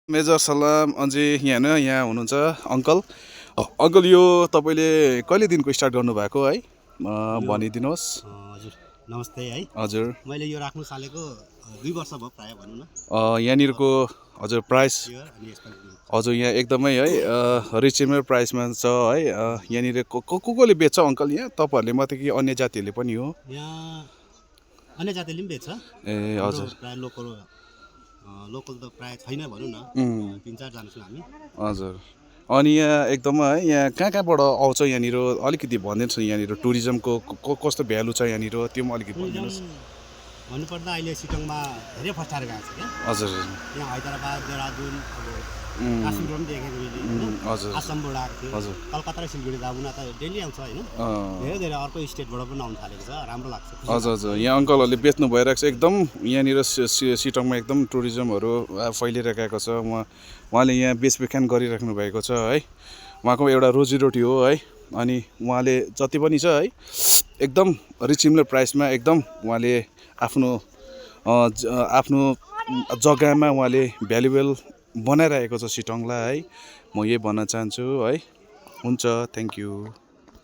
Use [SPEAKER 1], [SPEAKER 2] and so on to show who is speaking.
[SPEAKER 1] Major सलाम अझै यहाँ हुनुहुन्छ अङ्कल। अङ्कल यो तपाईँले कहिलेदेखिको स्टार्ट गर्नुभएको है भनिदिनुहोस्।
[SPEAKER 2] हजुर नमस्ते है।
[SPEAKER 1] हजुर
[SPEAKER 2] मैले यो राख्नु थालेको 2 वर्ष भयो प्राय भनौँ न।
[SPEAKER 1] यहाँनिरको हजुर प्राइस
[SPEAKER 2] अनि यसपालि
[SPEAKER 1] हजुर यहाँ एकदमै है रिजनेबल प्राइसमा छ है। यहाँनिर को बेच्छ अङ्कल यहाँ तपाईँहरूले मात्रै कि अन्य जातिहरूले पनि हो?
[SPEAKER 2] यहाँ अन्य जातिले पनि बेच्छ।
[SPEAKER 1] ए हजुर
[SPEAKER 2] प्राय लोकल त प्राय छैन भनौँ न। 3-4 जना छौँ हामी।
[SPEAKER 1] हजुर अनि यहाँ एकदमै है यहाँ कहाँबाट आउँछ यहाँनिर अलिकति भनिदिनुहोस् न। यहाँनिर टुरिज्मको कस्तो भ्यालु छ यहाँनिर त्यो पनि अलिकति भनिदिनुहोस्।
[SPEAKER 2] भन्नुपर्दा अहिले सिटोङमा धेरै फस्टाएर गएको छ क्या।
[SPEAKER 1] हजुर
[SPEAKER 2] यहाँ हैदराबाद देहरादुन काश्मीर पनि देखेको मैले।
[SPEAKER 1] हजुर
[SPEAKER 2] आसामबाट आएको थियो।
[SPEAKER 1] हजुर
[SPEAKER 2] कलकत्ता र सिलगढी जाउन त डेली आउँछ होइन। धेरै अर्को स्टेटबाट पनि आउनु थालेको छ। राम्रो लाग्छ।
[SPEAKER 1] हजुर हजुर यहाँ अङ्कलहरूले बेच्नु भइरहेको छ एकदम। यहाँनिर सिटोङमा एकदम टुरिज्महरू फैलिरहेको छ। उहाँले यहाँ बेचबिखन गरिराख्नु भएको छ है। उहाँको एउटा रोजीरोटी हो है। अनि उहाँले जति पनि छ है एकदम रिजनेबल प्राइसमा एकदम उहाँले आफ्नो जग्गामा उहाँले भ्यालुएबल बनाइरहेको छ सिटोङलाई है। म यही भन्न चाहन्छु है। हुन्छ थ्याङ्क यू।